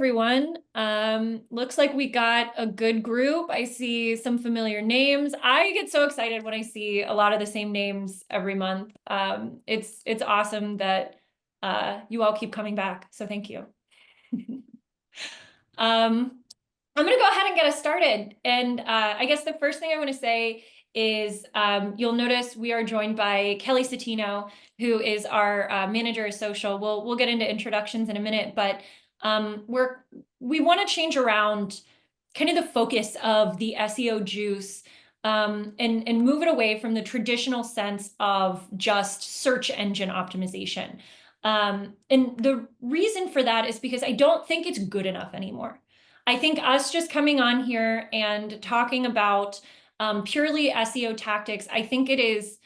everyone. Looks like we got a good group. I see some familiar names. I get so excited when I see a lot of the same names every month. It's awesome that you all keep coming back. So thank you. I'm going to go ahead and get us started. And I guess the first thing I want to say is you'll notice we are joined by Kelly Satino, who is our manager of social. We'll get into introductions in a minute, but we want to change around kind of the focus of the SEO juice and move it away from the traditional sense of just search engine optimization. And the reason for that is because I don't think it's good enough anymore. I think us just coming on here and talking about purely SEO tactics, I think it is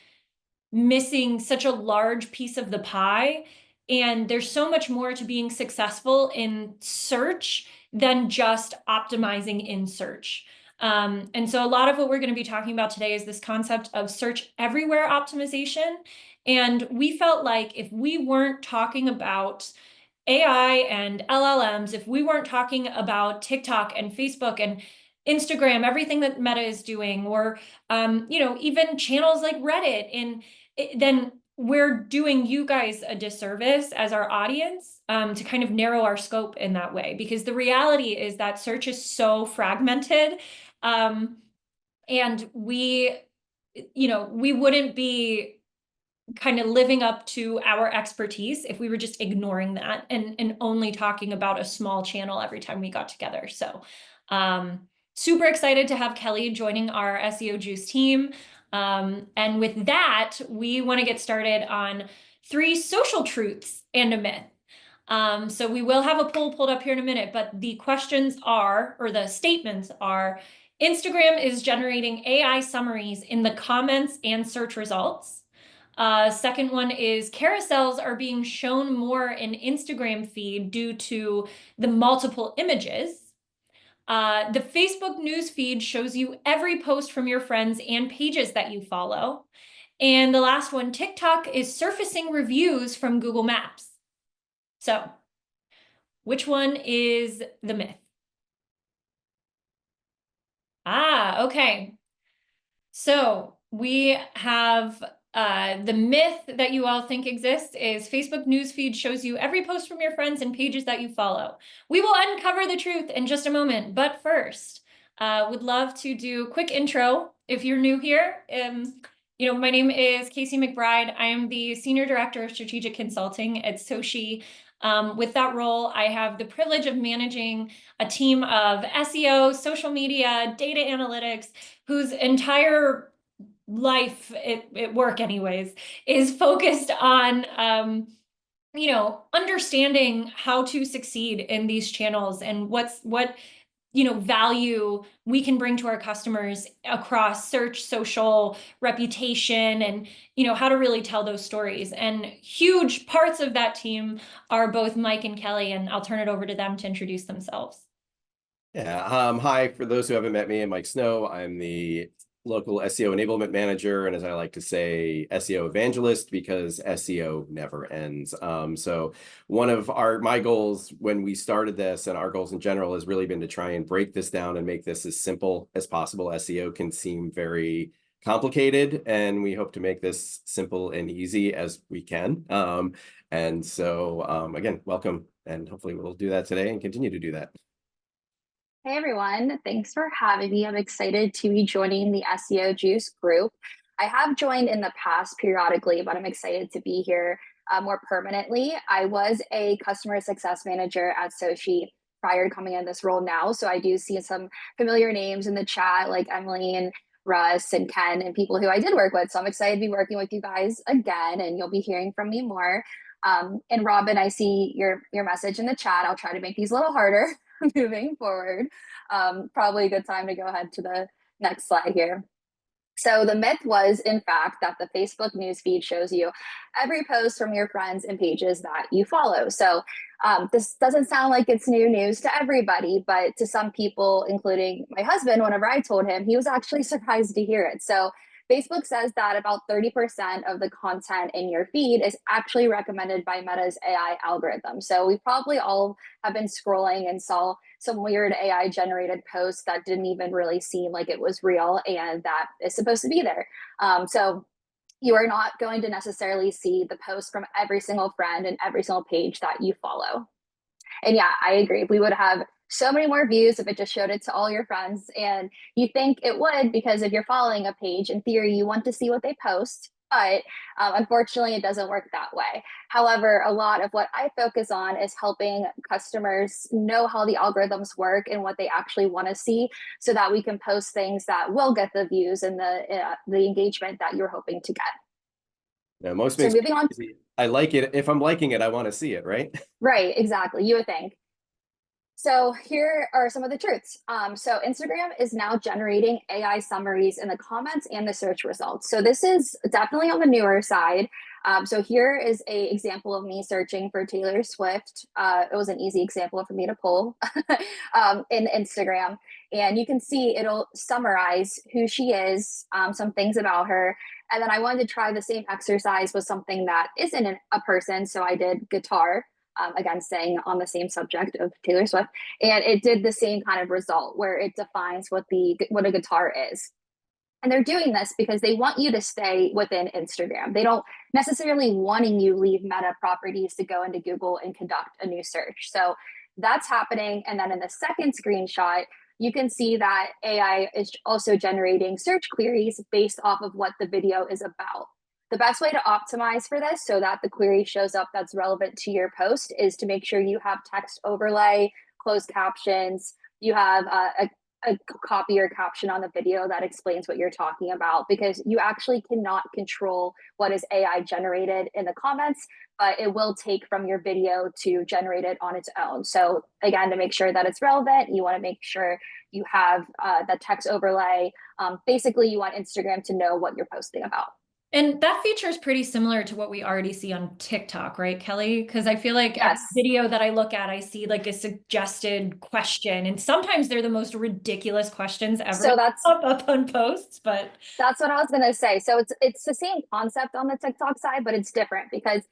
missing such a large piece of the pie. And there's so much more to being successful in search than just optimizing in search. And so a lot of what we're going to be talking about today is this concept of search everywhere optimization. And we felt like if we weren't talking about AI and LLMs, if we weren't talking about TikTok and Facebook and Instagram, everything that Meta is doing, or even channels like Reddit, then we're doing you guys a disservice as our audience to kind of narrow our scope in that way. Because the reality is that search is so fragmented, and we wouldn't be kind of living up to our expertise if we were just ignoring that and only talking about a small channel every time we got together. So super excited to have Kelly joining our SEO Juice team. And with that, we want to get started on 3 social truths and a myth. So we will have a poll pulled up here in a minute, but the questions are, or the statements are, Instagram is generating AI summaries in the comments and search results. Second one is carousels are being shown more in Instagram feed due to the multiple images. The Facebook news feed shows you every post from your friends and pages that you follow. And the last one, TikTok is surfacing reviews from Google Maps. So, which one is the myth? Okay. So we have the myth that you all think exists is Facebook newsfeed shows you every post from your friends and pages that you follow. We will uncover the truth in just a moment, but first, would love to do a quick intro if you're new here. My name is Casey McBride. I am the Senior Director of Strategic Consulting at SOCi. With that role, I have the privilege of managing a team of SEO, social media, data analytics, whose entire life at work anyways is focused on understanding how to succeed in these channels and what value we can bring to our customers across search, social, reputation, and how to really tell those stories. And huge parts of that team are both Mike and Kelly, and I'll turn it over to them to introduce themselves. Yeah. Hi, for those who haven't met me, I'm Mike Snow. I'm the local SEO enablement manager, and as I like to say, SEO evangelist, because SEO never ends. So one of my goals when we started this, and our goals in general, has really been to try and break this down and make this as simple as possible. SEO can seem very complicated, and we hope to make this simple and easy as we can. And so again, welcome, and hopefully we'll do that today and continue to do that. Hey everyone, thanks for having me. I'm excited to be joining the SEO Juice group. I have joined in the past periodically, but I'm excited to be here more permanently. I was a customer success manager at SOCi prior to coming in this role now, so I do see some familiar names in the chat like Emily and Russ and Ken and people who I did work with. So I'm excited to be working with you guys again, and you'll be hearing from me more. And Robin, I see your message in the chat. I'll try to make these a little harder moving forward. Probably a good time to go ahead to the next slide here. So the myth was, in fact, that the Facebook newsfeed shows you every post from your friends and pages that you follow. So this doesn't sound like it's new news to everybody, but to some people, including my husband, whenever I told him, he was actually surprised to hear it. So Facebook says that about 30% of the content in your feed is actually recommended by Meta's AI algorithm. So we probably all have been scrolling and saw some weird AI generated post that didn't even really seem like it was real and that is supposed to be there. So you are not going to necessarily see the post from every single friend and every single page that you follow. And yeah, I agree. We would have so many more views if it just showed it to all your friends. And you think it would because if you're following a page, in theory, you want to see what they post. But unfortunately, it doesn't work that way. However, a lot of what I focus on is helping customers know how the algorithms work and what they actually want to see so that we can post things that will get the views and the engagement that you're hoping to get. Yeah, most So makes me moving on. crazy. I like it. If I'm liking it, I want to see it, right? Right, exactly. You would think. So here are some of the truths. So Instagram is now generating AI summaries in the comments and the search results. So this is definitely on the newer side. So here is a example of me searching for Taylor Swift. It was an easy example for me to pull in Instagram. And you can see it'll summarize who she is, some things about her. And then I wanted to try the same exercise with something that isn't a person. So I did guitar. Again, staying on the same subject of Taylor Swift, and it did the same kind of result where it defines what a guitar is. And they're doing this because they want you to stay within Instagram. They don't necessarily wanting you leave Meta properties to go into Google and conduct a new search. So that's happening. And then in the second screenshot, you can see that AI is also generating search queries based off of what the video is about. The best way to optimize for this so that the query shows up that's relevant to your post is to make sure you have text overlay, closed captions, you have a copy or caption on the video that explains what you're talking about, because you actually cannot control what is AI generated in the comments, but it will take from your video to generate it on its own. So again, to make sure that it's relevant, you want to make sure you have the text overlay. Basically, you want Instagram to know what you're posting about. And that feature is pretty similar to what we already see on TikTok, right, Kelly? Because I feel like every Yes. video that I look at, I see like a suggested question. And sometimes they're the most ridiculous questions ever So that's pop up on posts, but That's what I was gonna say. So it's the same concept on the TikTok side, but it's different because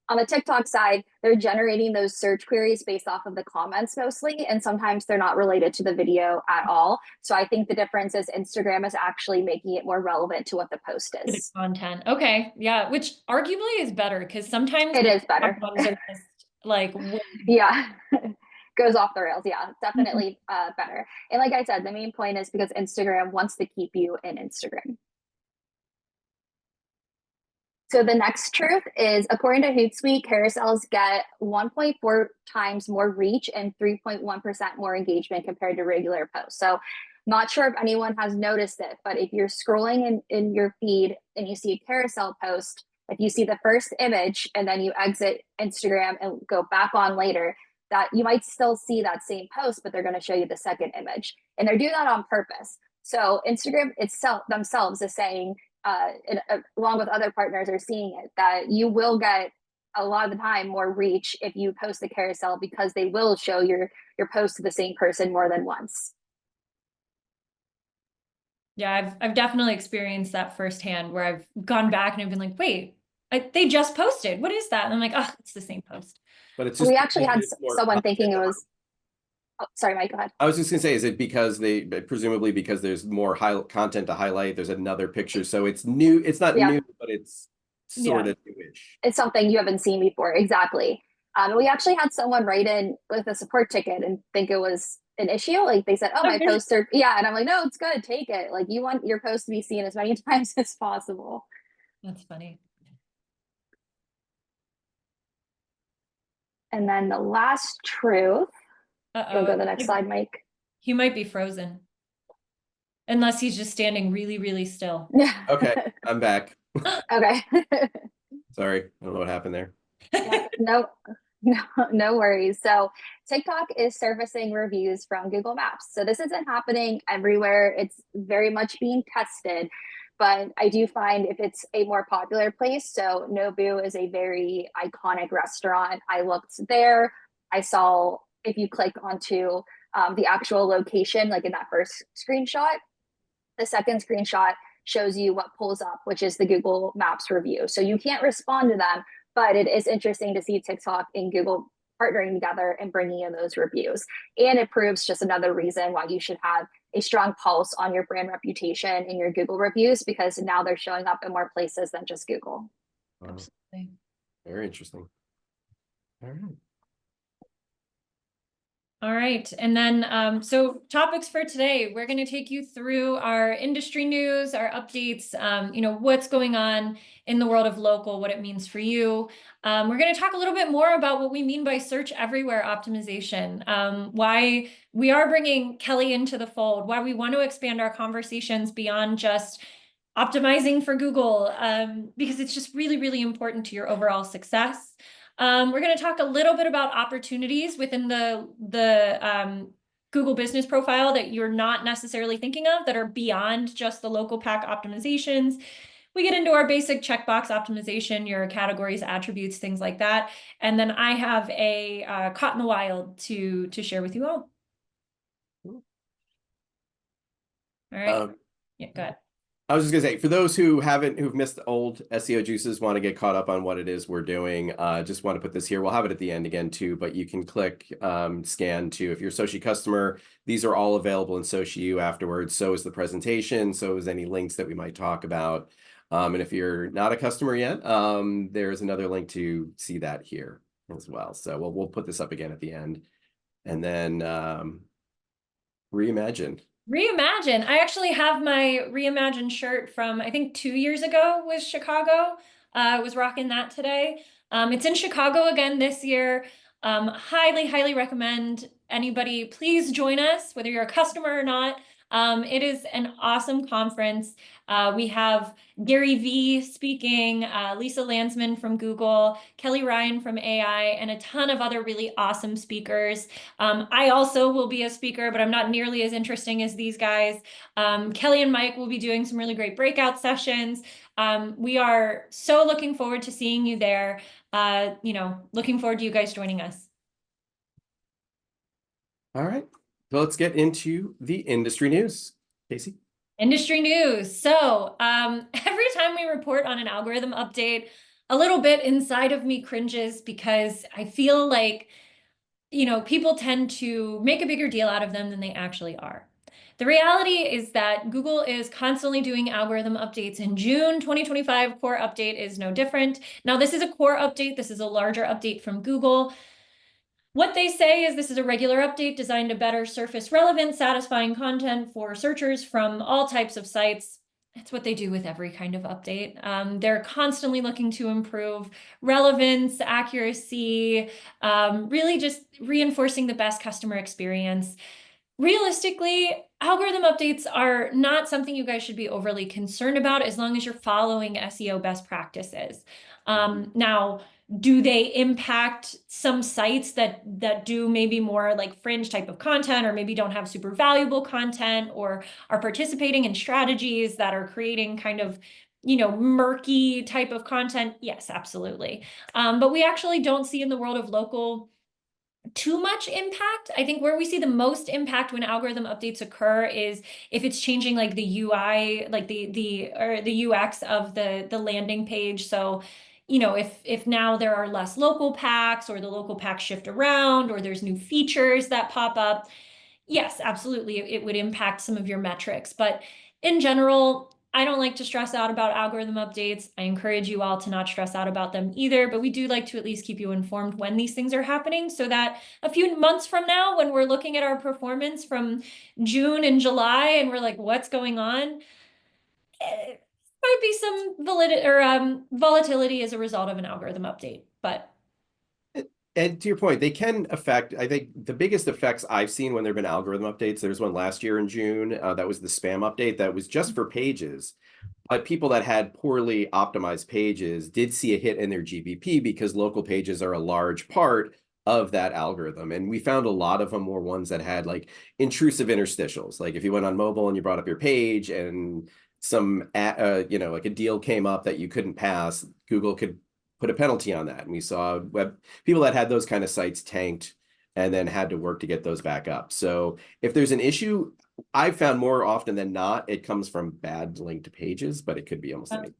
on the TikTok side, they're generating those search queries based off of the comments mostly, and sometimes they're not related to the video at all. So I think the difference is Instagram is actually making it more relevant to what the post the is. content. Okay. Yeah. Which arguably is better because sometimes It the is better. TikTok ones are just like, Yeah. Goes off the rails. Yeah, definitely better. And like I said, the main point is because Instagram wants to keep you in Instagram. So the next truth is, according to Hootsuite, carousels get 1.4 times more reach and 3.1% more engagement compared to regular posts. So not sure if anyone has noticed it, but if you're scrolling in your feed and you see a carousel post, if you see the first image and then you exit Instagram and go back on later, that you might still see that same post, but they're going to show you the second image. And they're doing that on purpose. So Instagram itself themselves is saying, along with other partners are seeing it, that you will get a lot of the time more reach if you post the carousel because they will show your post to the same person more than once. yeah, I've definitely experienced that firsthand where I've gone back and I've been like, wait, they just posted. What is that? And I'm like, oh, it's the same post. But it's just We actually had someone thinking it content. was, oh, sorry, Mike, go ahead. I was just gonna say, is it because presumably because there's more content to highlight, there's another picture, so it's new, it's not Yeah. new, but it's sort of newish. It's something you haven't seen before. Exactly. We actually had someone write in with a support ticket and think it was an issue. Like they said, oh, my posts are, yeah. And I'm like, no, it's good. Take it. Like you want your post to be seen as many times as possible. That's funny. And then the last truth, you'll go to the next slide, Mike. He might be frozen. Unless he's just standing really, really still. Yeah. Okay, I'm back. Okay. Sorry, I don't know what happened there. Yeah, no worries. So TikTok is surfacing reviews from Google Maps. So this isn't happening everywhere. It's very much being tested. But I do find if it's a more popular place, so Nobu is a very iconic restaurant. I looked there. I saw if you click onto the actual location, like in that first screenshot, the second screenshot shows you what pulls up, which is the Google Maps review. So you can't respond to them, but it is interesting to see TikTok and Google partnering together and bringing in those reviews. And it proves just another reason why you should have a strong pulse on your brand reputation in your Google reviews, because now they're showing up in more places than just Google. Wow. Absolutely. Very interesting. All right. All right. And then, so topics for today, we're going to take you through our industry news, our updates, what's going on in the world of local, what it means for you. We're going to talk a little bit more about what we mean by search everywhere optimization, why we are bringing Kelly into the fold, why we want to expand our conversations beyond just optimizing for Google, because it's just really, really important to your overall success. We're going to talk a little bit about opportunities within the Google business profile that you're not necessarily thinking of that are beyond just the local pack optimizations. We get into our basic checkbox optimization, your categories, attributes, things like that. And then I have a caught in the wild to share with you all. All right. Yeah, go ahead. I was just gonna say, for those who've missed old SEO juices, want to get caught up on what it is we're doing, just want to put this here. We'll have it at the end again too, but you can click scan to, if you're a SOCi customer, these are all available in SOCi afterwards. So is the presentation, so is any links that we might talk about. And if you're not a customer yet, there's another link to see that here as well. So we'll put this up again at the end. And then reimagine. Reimagine. I actually have my Reimagine shirt from, I think 2 years ago was Chicago. I was rocking that today. It's in Chicago again this year. Highly, highly recommend anybody, please join us, whether you're a customer or not. It is an awesome conference. We have Gary Vee speaking, Lisa Landsman from Google, Kelly Ryan from AI, and a ton of other really awesome speakers. I also will be a speaker, but I'm not nearly as interesting as these guys. Kelly and Mike will be doing some really great breakout sessions. We are so looking forward to seeing you there. Looking forward to you guys joining us. All right. So let's get into the industry news. Casey? Industry news. So every time we report on an algorithm update, a little bit inside of me cringes because I feel like, people tend to make a bigger deal out of them than they actually are. The reality is that Google is constantly doing algorithm updates. In June 2025, core update is no different. Now, this is a core update. This is a larger update from Google. What they say is this is a regular update designed to better surface relevant, satisfying content for searchers from all types of sites. That's what they do with every kind of update. They're constantly looking to improve relevance, accuracy, really just reinforcing the best customer experience. Realistically, algorithm updates are not something you guys should be overly concerned about as long as you're following SEO best practices. Now, do they impact some sites that do maybe more like fringe type of content, or maybe don't have super valuable content, or are participating in strategies that are creating kind of murky type of content? Yes, absolutely. But we actually don't see in the world of local too much impact. I think where we see the most impact when algorithm updates occur is if it's changing like the UI, like the UX of the landing page. So, if now there are less local packs, or the local packs shift around, or there's new features that pop up, yes, absolutely, it would impact some of your metrics. But in general, I don't like to stress out about algorithm updates. I encourage you all to not stress out about them either, but we do like to at least keep you informed when these things are happening, so that a few months from now, when we're looking at our performance from June and July and we're like, what's going on? Might be some volatility as a result of an algorithm update, but. And to your point, they can affect, I think the biggest effects I've seen when there have been algorithm updates, there's one last year in June, that was the spam update that was just for pages. But people that had poorly optimized pages did see a hit in their GBP because local pages are a large part of that algorithm. And we found a lot of them were ones that had like intrusive interstitials. Like if you went on mobile and you brought up your page and some, like a deal came up that you couldn't pass, Google could put a penalty on that. And we saw people that had those kind of sites tanked and then had to work to get those back up. So if there's an issue, I've found more often than not, it comes from bad linked pages, but it could be almost anything.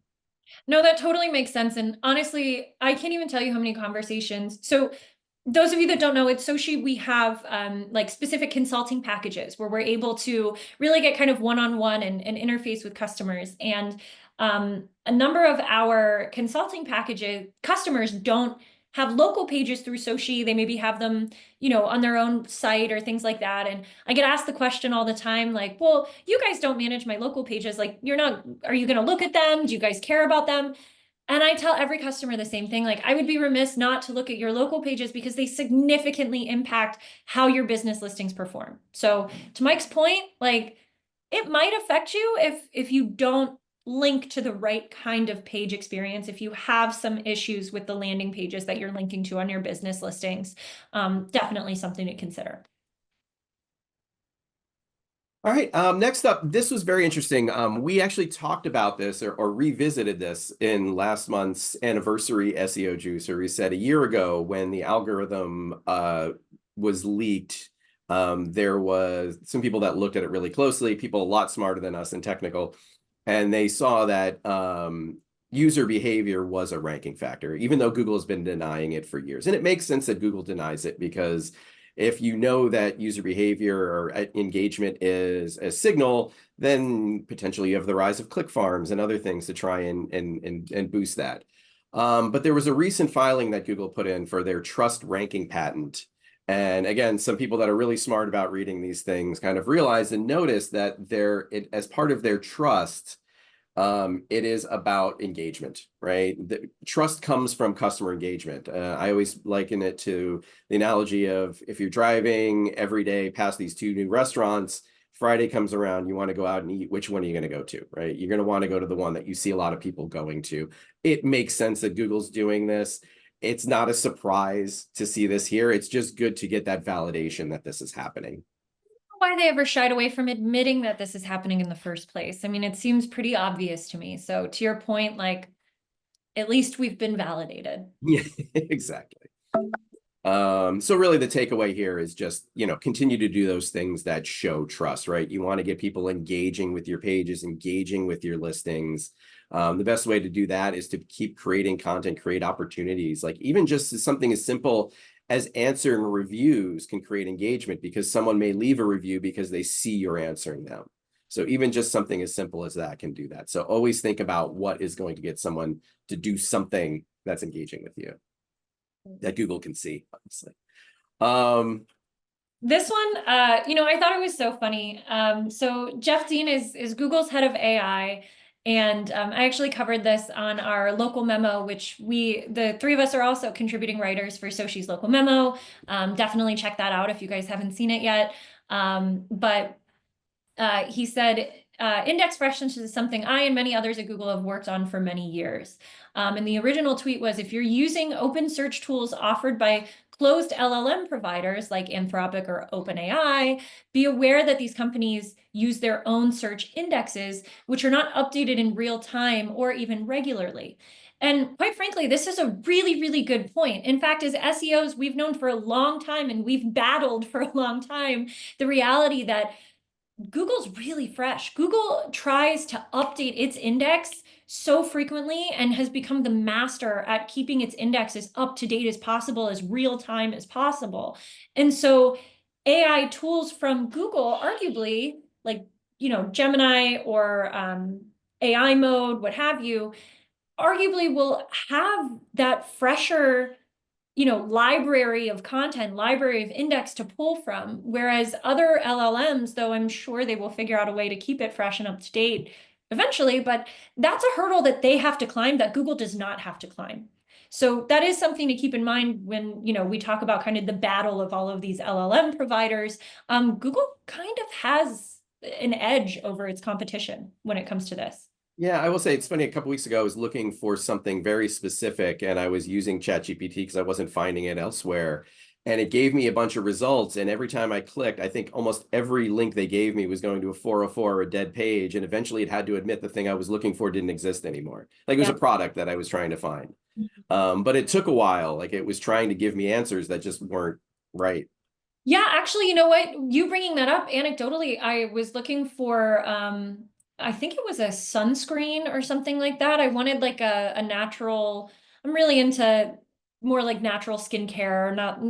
No, that totally makes sense. And honestly, I can't even tell you how many conversations. So those of you that don't know, at SOCi, we have like specific consulting packages where we're able to really get kind of one-on-one and interface with customers. And a number of our consulting packages, customers don't have local pages through SOCi. They maybe have them, you know, on their own site or things like that. And I get asked the question all the time, like, well, you guys don't manage my local pages. Like, you're not, are you going to look at them? Do you guys care about them? And I tell every customer the same thing, like I would be remiss not to look at your local pages because they significantly impact how your business listings perform. So to Mike's point, like it might affect you if you don't link to the right kind of page experience, if you have some issues with the landing pages that you're linking to on your business listings, definitely something to consider. All right, next up, this was very interesting. We actually talked about this or revisited this in last month's anniversary SEO Juicer. We said a year ago when the algorithm was leaked, there was some people that looked at it really closely, people a lot smarter than us and technical, and they saw that user behavior was a ranking factor, even though Google has been denying it for years. And it makes sense that Google denies it because if you know that user behavior or engagement is a signal, then potentially you have the rise of click farms and other things to try and boost that. But there was a recent filing that Google put in for their trust ranking patent. And again, some people that are really smart about reading these things kind of realize and notice that as part of their trust, it is about engagement, right? The trust comes from customer engagement. I always liken it to the analogy of if you're driving every day past these two new restaurants, Friday comes around, you want to go out and eat, which one are you going to go to, right? You're going to want to go to the one that you see a lot of people going to. It makes sense that Google's doing this. It's not a surprise to see this here. It's just good to get that validation that this is happening. Why they ever shied away from admitting that this is happening in the first place. I mean, it seems pretty obvious to me. So to your point, like, at least we've been validated. Yeah, exactly. So really the takeaway here is just, you know, continue to do those things that show trust, right? You want to get people engaging with your pages, engaging with your listings. The best way to do that is to keep creating content, create opportunities, like even just something as simple as answering reviews can create engagement because someone may leave a review because they see you're answering them. So even just something as simple as that can do that. So always think about what is going to get someone to do something that's engaging with you that Google can see, obviously. This one, you know, I thought it was so funny. So Jeff Dean is Google's head of AI. And I actually covered this on our local memo, which the three of us are also contributing writers for SOCi's local memo. Definitely check that out if you guys haven't seen it yet. But he said, index freshness is something I and many others at Google have worked on for many years. And the original tweet was, if you're using open search tools offered by closed LLM providers like Anthropic or OpenAI, be aware that these companies use their own search indexes, which are not updated in real time or even regularly. And quite frankly, this is a really, really good point. In fact, as SEOs, we've known for a long time and we've battled for a long time the reality that Google's really fresh. Google tries to update its index so frequently and has become the master at keeping its index as up to date as possible, as real time as possible. And so AI tools from Google, arguably, like, you know, Gemini or AI mode, what have you, arguably will have that fresher, you know, library of content, library of index to pull from. Whereas other LLMs, though I'm sure they will figure out a way to keep it fresh and up to date eventually, but that's a hurdle that they have to climb that Google does not have to climb. So that is something to keep in mind when, you know, we talk about kind of the battle of all of these LLM providers. Google kind of has an edge over its competition when it comes to this. Yeah, I will say it's funny. A couple weeks ago, I was looking for something very specific and I was using ChatGPT because I wasn't finding it elsewhere. And it gave me a bunch of results. And every time I clicked, I think almost every link they gave me was going to a 404 or a dead page. And eventually it had to admit the thing I was looking for didn't exist anymore. Like it was a product that I was trying to find. But it took a while. Like it was trying to give me answers that just weren't right. Yeah, actually, you know what? You bringing that up anecdotally, I was looking for I think it was a sunscreen or something like that. I wanted like a natural, I'm really into more like natural skincare, not,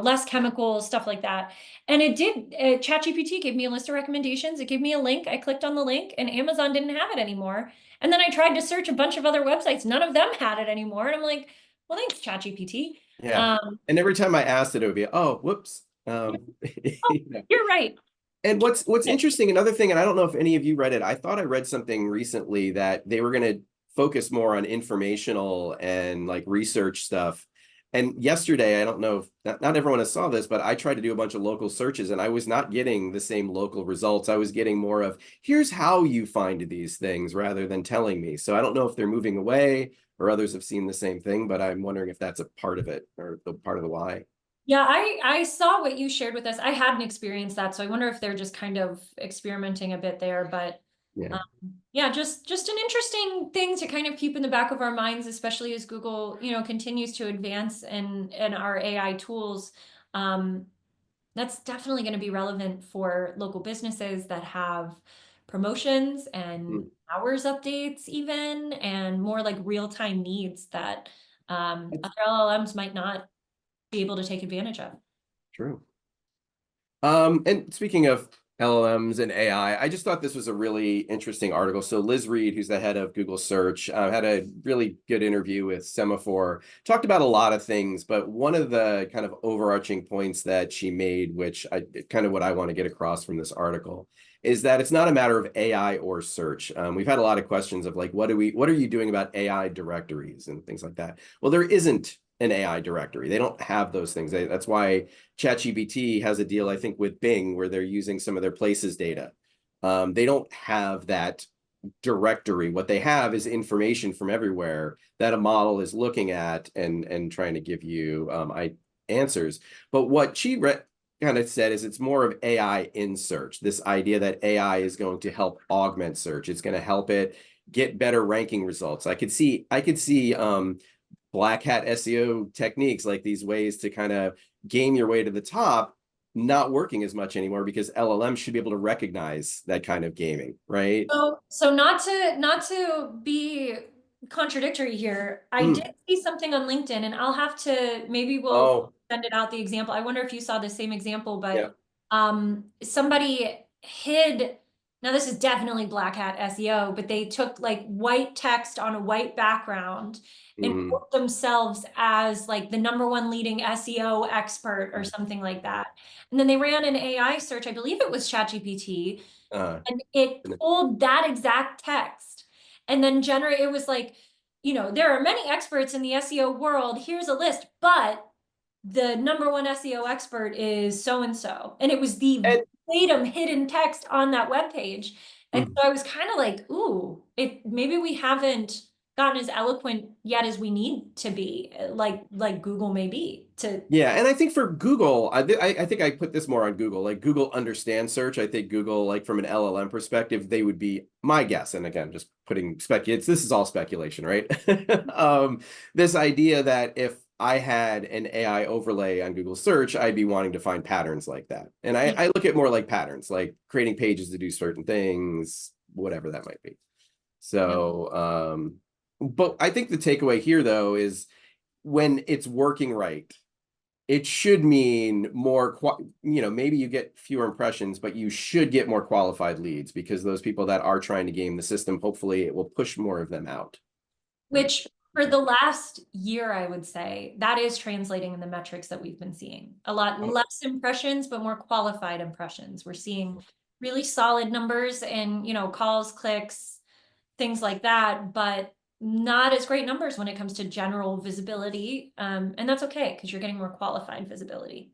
less chemicals, stuff like that. And it did, ChatGPT gave me a list of recommendations. It gave me a link. I clicked on the link and Amazon didn't have it anymore. And then I tried to search a bunch of other websites. None of them had it anymore. And I'm like, well, thanks, ChatGPT. Yeah. Um, And every time I asked it, it would be, oh, whoops. oh, You know. you're right. And what's interesting, another thing, and I don't know if any of you read it, I thought I read something recently that they were going to focus more on informational and like research stuff. And yesterday, I don't know if not everyone has saw this, but I tried to do a bunch of local searches and I was not getting the same local results. I was getting more of, here's how you find these things rather than telling me. So I don't know if they're moving away or others have seen the same thing, but I'm wondering if that's a part of it or the part of the why. Yeah, I saw what you shared with us. I hadn't experienced that, so I wonder if they're just kind of experimenting a bit there. But Yeah. um, yeah, just an interesting thing to kind of keep in the back of our minds, especially as Google, continues to advance and our AI tools. Um, that's definitely going to be relevant for local businesses that have promotions and Mm, hours updates, even, and more like real-time needs that that's other LLMs might not be able to take advantage of. true. And speaking of LLMs and AI, I just thought this was a really interesting article. So Liz Reed, who's the head of Google Search, had a really good interview with Semaphore, talked about a lot of things, but one of the kind of overarching points that she made, which I kind of what I want to get across from this article, is that it's not a matter of AI or search. We've had a lot of questions of like, what are you doing about AI directories and things like that? Well, there isn't an AI directory. They don't have those things. That's why ChatGPT has a deal, I think, with Bing where they're using some of their places data. They don't have that directory. What they have is information from everywhere that a model is looking at and trying to give you answers. But what she kind of said is it's more of AI in search. This idea that AI is going to help augment search. It's going to help it get better ranking results. I could see black hat SEO techniques, like these ways to kind of game your way to the top, not working as much anymore because LLM should be able to recognize that kind of gaming, right? So not to be contradictory here, I did Mm. see something on LinkedIn, and I'll have to maybe we'll Oh, send it out the example. I wonder if you saw the same example, but yeah. somebody hid. Now this is definitely black hat SEO, but they took like white text on a white background and Mm. put themselves as like the number one leading SEO expert or something like that. And then they ran an AI search, I believe it was ChatGPT, Uh, and it pulled that exact text and then generate it was like, there are many experts in the SEO world, here's a list, but the number one SEO expert is so and so, and it was the and verbatim hidden text on that web page. And mm. so I was kind of like, ooh, it maybe we haven't gotten as eloquent yet as we need to be, like Google may be to. Yeah, and I think for Google, I think I put this more on Google. Like Google understands search. I think Google, like from an LLM perspective, they would be my guess. And again, just putting speculates. This is all speculation, right? This idea that if I had an AI overlay on Google search, I'd be wanting to find patterns like that. And I look at more like patterns, like creating pages to do certain things, whatever that might be. Yeah. So, but I think the takeaway here, though, is when it's working right, it should mean more, maybe you get fewer impressions, but you should get more qualified leads because those people that are trying to game the system, hopefully it will push more of them out. Right. Which for the last year, I would say that is translating in the metrics that we've been seeing. A lot Oh, less impressions, but more qualified impressions. We're seeing really solid numbers and, calls, clicks, things like that, but not as great numbers when it comes to general visibility. And that's okay because you're getting more qualified visibility.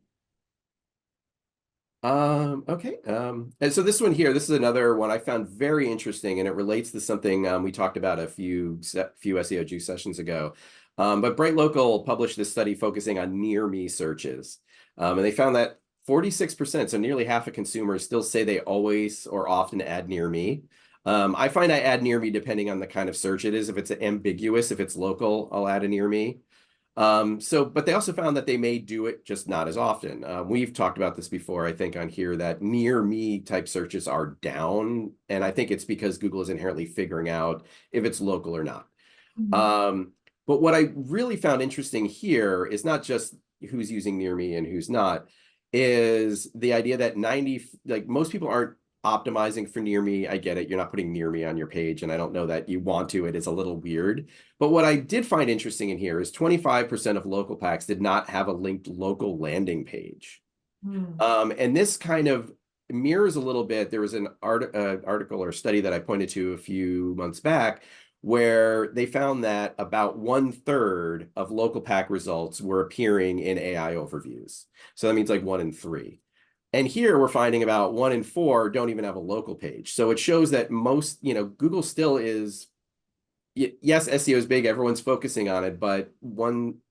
okay. And so this one here, this is another one I found very interesting, and it relates to something we talked about a few SEO juice sessions ago. But Bright Local published this study focusing on near me searches. And they found that 46%, so nearly half of consumers still say they always or often add near me. I find I add near me depending on the kind of search it is. If it's ambiguous, if it's local, I'll add a near me. But they also found that they may do it just not as often. We've talked about this before, I think, on here, that near me type searches are down. And I think it's because Google is inherently figuring out if it's local or not. But what I really found interesting here is not just who's using near me and who's not, is the idea that most people aren't optimizing for near me. I get it. You're not putting near me on your page, and I don't know that you want to. It is a little weird. But what I did find interesting in here is 25% of local packs did not have a linked local landing page. And this kind of mirrors a little bit. There was an article or study that I pointed to a few months back where they found that about 1/3 of local pack results were appearing in AI overviews. So that means like 1 in 3. And here we're finding about 1 in 4 don't even have a local page. So it shows that most, Google still is, yes, SEO is big, everyone's focusing on it, but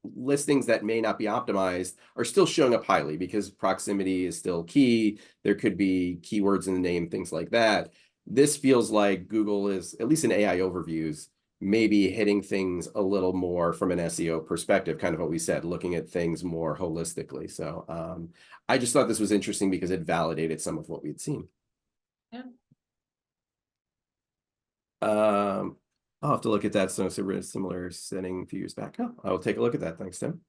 listings that may not be optimized are still showing up highly because proximity is still key. There could be keywords in the name, things like that. This feels like Google is, at least in AI overviews, maybe hitting things a little more from an SEO perspective, kind of what we said, looking at things more holistically. So I just thought this was interesting because it validated some of what we'd seen. Yeah. I'll have to look at that. So similar setting a few years back. Oh, I will take a look at that. Thanks, Tim.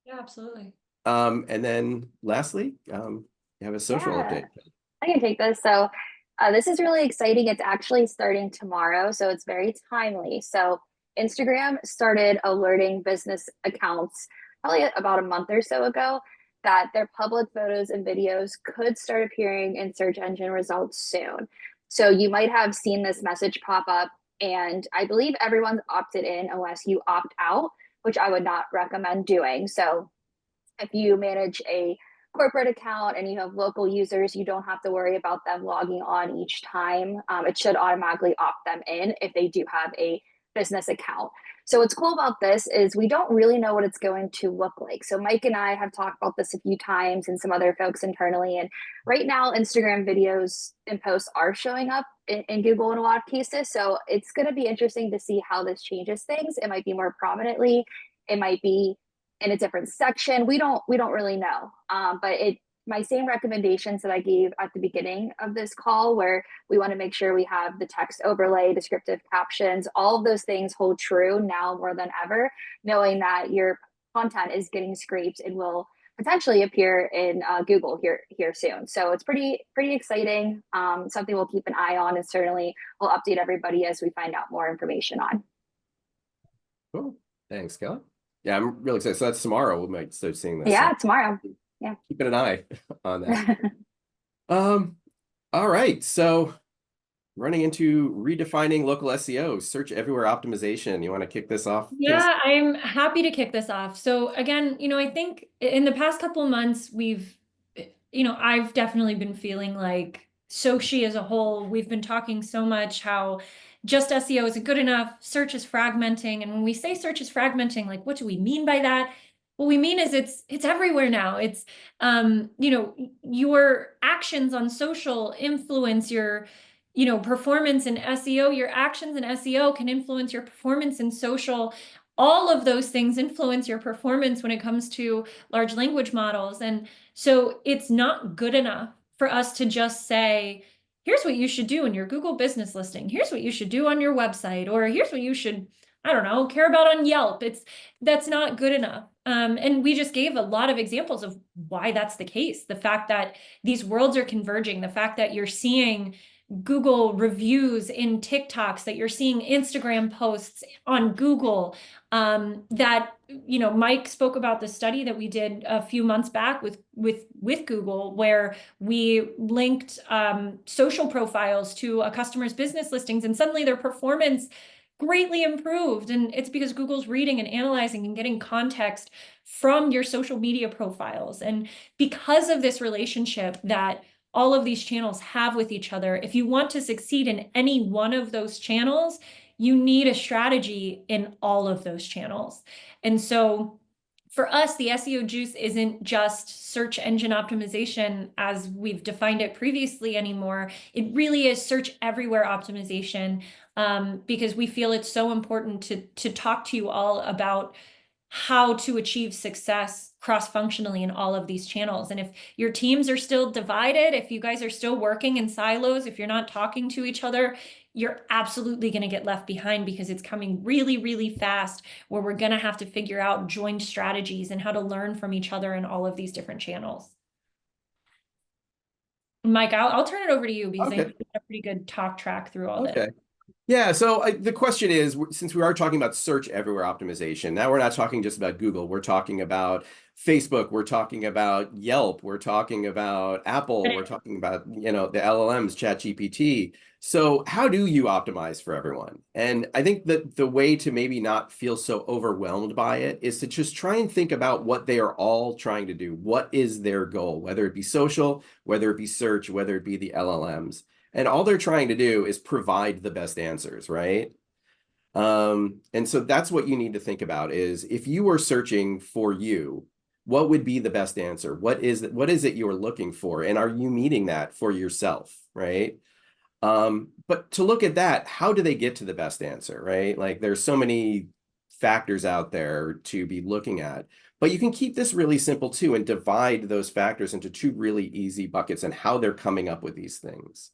Yeah, absolutely. And then lastly, you have a social update. I can take this. So this is really exciting. It's actually starting tomorrow, so it's very timely. So Instagram started alerting business accounts probably about a month or so ago that their public photos and videos could start appearing in search engine results soon. So you might have seen this message pop up, and I believe everyone's opted in unless you opt out, which I would not recommend doing. So if you manage a corporate account and you have local users, you don't have to worry about them logging on each time. It should automatically opt them in if they do have a business account. So what's cool about this is we don't really know what it's going to look like. So Mike and I have talked about this a few times and some other folks internally. And right now, Instagram videos and posts are showing up in Google in a lot of cases. So it's going to be interesting to see how this changes things. It might be more prominently. It might be in a different section. We don't really know. But my same recommendations that I gave at the beginning of this call, where we want to make sure we have the text overlay, descriptive captions, all of those things hold true now more than ever, knowing that your content is getting scraped and will potentially appear in Google here soon. So it's pretty exciting. Something we'll keep an eye on, and certainly we'll update everybody as we find out more information on. Cool. Thanks, Kelly. Yeah, I'm really excited. So that's tomorrow. We might start seeing this. Yeah, so tomorrow. Yeah. keeping an eye on that. All right. So running into redefining local SEO, search everywhere optimization. You want to kick this off? Yeah, I'm happy to kick this off. So again, I think in the past couple of months, I've definitely been feeling like SOCi as a whole, we've been talking so much how just SEO isn't good enough, search is fragmenting. And when we say search is fragmenting, like, what do we mean by that? What we mean is it's everywhere now. It's, your actions on social influence your performance in SEO. Your actions in SEO can influence your performance in social. All of those things influence your performance when it comes to large language models. And so it's not good enough for us to just say, here's what you should do in your Google business listing. Here's what you should do on your website, or here's what you should, I don't know, care about on Yelp. That's not good enough. And we just gave a lot of examples of why that's the case. The fact that these worlds are converging, the fact that you're seeing Google reviews in TikToks, that you're seeing Instagram posts on Google, that, Mike spoke about the study that we did a few months back with Google, where we linked social profiles to a customer's business listings, and suddenly their performance greatly improved. And it's because Google's reading and analyzing and getting context from your social media profiles. And because of this relationship that all of these channels have with each other, if you want to succeed in any one of those channels, you need a strategy in all of those channels. And so for us, the SEO juice isn't just search engine optimization as we've defined it previously anymore. It really is search everywhere optimization, because we feel it's so important to talk to you all about how to achieve success cross-functionally in all of these channels. And if your teams are still divided, if you guys are still working in silos, if you're not talking to each other, you're absolutely going to get left behind, because it's coming really, really fast, where we're going to have to figure out joint strategies and how to learn from each other in all of these different channels. Mike, I'll turn it over to you, because I Okay. think you have a pretty good talk track through all this. Okay. Yeah, so the question is, since we are talking about search everywhere optimization, now we're not talking just about Google, we're talking about Facebook, we're talking about Yelp, we're talking about Apple, we're talking about, the LLMs, ChatGPT. So how do you optimize for everyone? And I think that the way to maybe not feel so overwhelmed by it is to just try and think about what they are all trying to do. What is their goal, whether it be social, whether it be search, whether it be the LLMs. And all they're trying to do is provide the best answers, right? And so that's what you need to think about is, if you were searching for you, what would be the best answer? What is it you're looking for? And are you meeting that for yourself, right? But to look at that, how do they get to the best answer, right? Like, there's so many factors out there to be looking at, but you can keep this really simple too and divide those factors into two really easy buckets and how they're coming up with these things.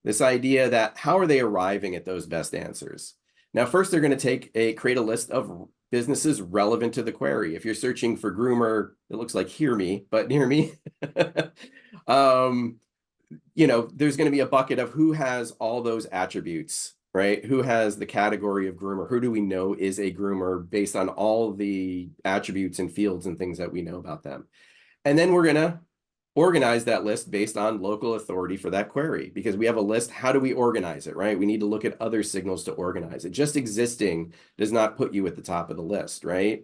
This idea that how are they arriving at those best answers? Now, first, they're going to create a list of businesses relevant to the query. If you're searching for groomer, it looks like hear me, but near me. There's going to be a bucket of who has all those attributes, right? Who has the category of groomer? Who do we know is a groomer based on all the attributes and fields and things that we know about them? And then we're going to organize that list based on local authority for that query, because we have a list. How do we organize it, right? We need to look at other signals to organize it. Just existing does not put you at the top of the list, right?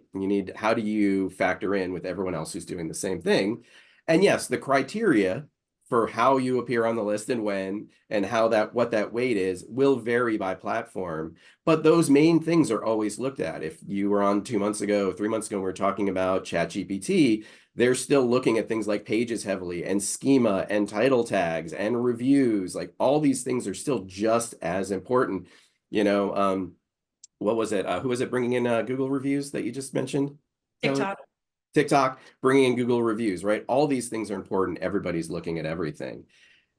How do you factor in with everyone else who's doing the same thing? And yes, the criteria for how you appear on the list and when, and what that weight is, will vary by platform. But those main things are always looked at. If you were on 2 months ago, 3 months ago, we were talking about ChatGPT, they're still looking at things like pages heavily, and schema, and title tags, and reviews. Like, all these things are still just as important. What was it? Who was it bringing in Google reviews that you just mentioned, Kelly? TikTok, bringing in Google reviews, right? All these things are important. Everybody's looking at everything.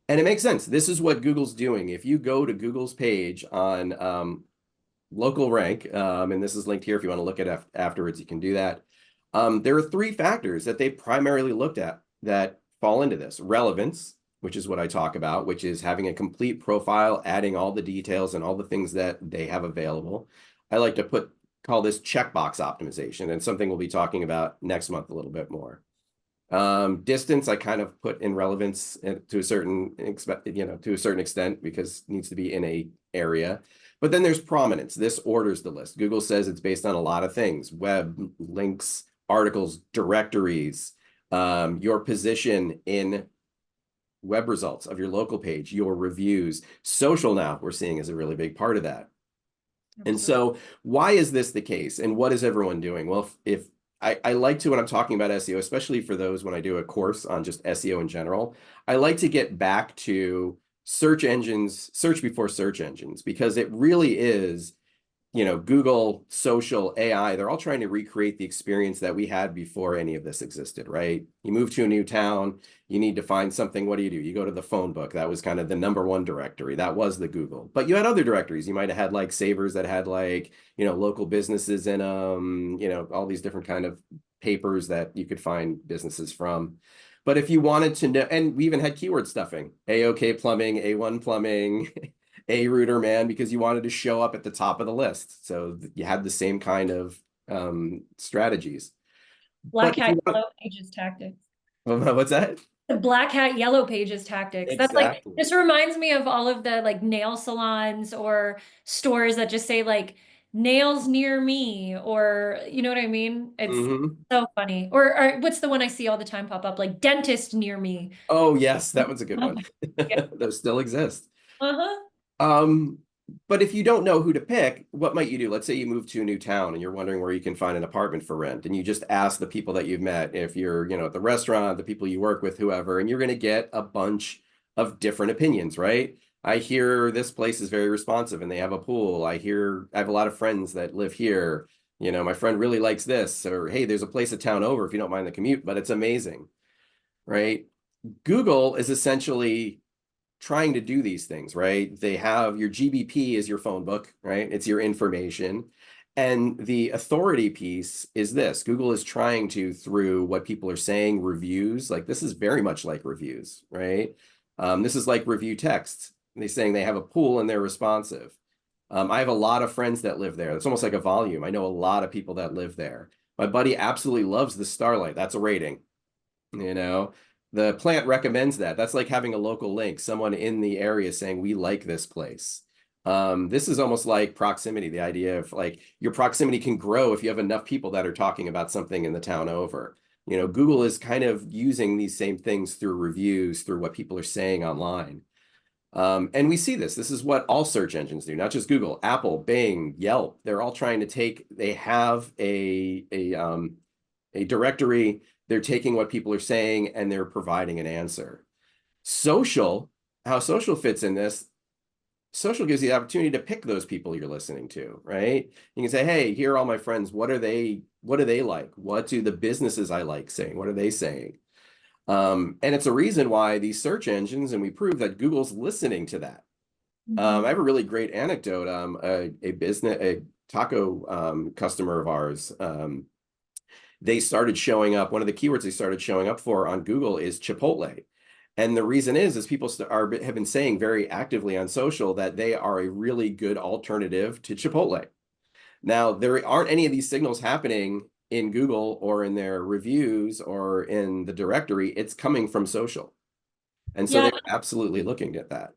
And it makes sense. This is what Google's doing. If you go to Google's page on local rank, and this is linked here if you want to look at it afterwards, you can do that. There are 3 factors that they primarily looked at that fall into this. Relevance, which is what I talk about, which is having a complete profile, adding all the details and all the things that they have available. I like to call this checkbox optimization, and something we'll be talking about next month a little bit more. Distance, I kind of put in relevance to a certain extent, because it needs to be in a area. But then there's prominence. This orders the list. Google says it's based on a lot of things: web, links, articles, directories, your position in web results of your local page, your reviews. Social now we're seeing is a really big part of that. And so why is this the case? And what is everyone doing? Well, if I like to, when I'm talking about SEO, especially for those when I do a course on just SEO in general, I like to get back to search engines, search before search engines, because it really is, Google, social, AI, they're all trying to recreate the experience that we had before any of this existed, right? You move to a new town, you need to find something. What do? You go to the phone book. That was kind of the #1 directory. That was the Google. But you had other directories. You might have had like savers that had like, local businesses in them, all these different kind of papers that you could find businesses from. But if you wanted to know, and we even had keyword stuffing, A-OK plumbing, A1 plumbing, A router man, because you wanted to show up at the top of the list. So you had the same kind of strategies. Black hat, yellow pages tactics. What's that? The black hat, yellow pages tactics. That's like, Exactly. this reminds me of all of the like nail salons or stores that just say like nails near me, or you know what I mean? It's so funny. Or what's the one I see all the time pop up, like dentist near me? Oh, yes, that one's a good one. Yeah. Those still exist. Uh-huh. But if you don't know who to pick, what might you do? Let's say you move to a new town and you're wondering where you can find an apartment for rent, and you just ask the people that you've met, if you're, at the restaurant, the people you work with, whoever, and you're going to get a bunch of different opinions, right? I hear this place is very responsive and they have a pool. I have a lot of friends that live here. You know, my friend really likes this, or hey, there's a place a town over if you don't mind the commute, but it's amazing, right? Google is essentially trying to do these things, right? They have your GBP is your phone book, right? It's your information. And the authority piece is this. Google is trying to, through what people are saying, reviews, like this is very much like reviews, right? This is like review texts. They're saying they have a pool and they're responsive. I have a lot of friends that live there. It's almost like a volume. I know a lot of people that live there. My buddy absolutely loves the Starlight. That's a rating. You know, the plant recommends that. That's like having a local link, someone in the area saying, we like this place. This is almost like proximity, the idea of like your proximity can grow if you have enough people that are talking about something in the town over. You know, Google is kind of using these same things through reviews, through what people are saying online. And we see this. This is what all search engines do, not just Google, Apple, Bing, Yelp. They're all trying to take, they have a directory. They're taking what people are saying and they're providing an answer. Social, how social fits in this, social gives you the opportunity to pick those people you're listening to, right? You can say, hey, here are all my friends. What do they like? What do the businesses I like saying? What are they saying? And it's a reason why these search engines, and we prove that Google's listening to that. I have a really great anecdote. A taco customer of ours, they started showing up. One of the keywords they started showing up for on Google is Chipotle. And the reason is people have been saying very actively on social that they are a really good alternative to Chipotle. Now, there aren't any of these signals happening in Google or in their reviews or in the directory. It's coming from social. And so Yeah, they're absolutely looking at that.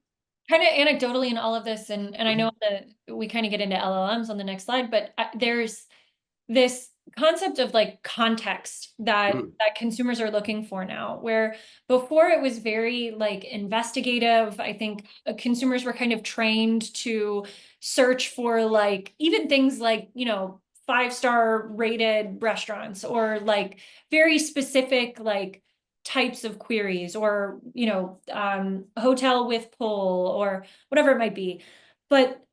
kind of anecdotally in all of this, and I know that we kind of get into LLMs on the next slide, but there's this concept of like context that consumers are looking for now, where before it was very like investigative. I think consumers were kind of trained to search for like even things like, you know, 5-star rated restaurants or like very specific like types of queries or, you know, hotel with pool or whatever it might be. But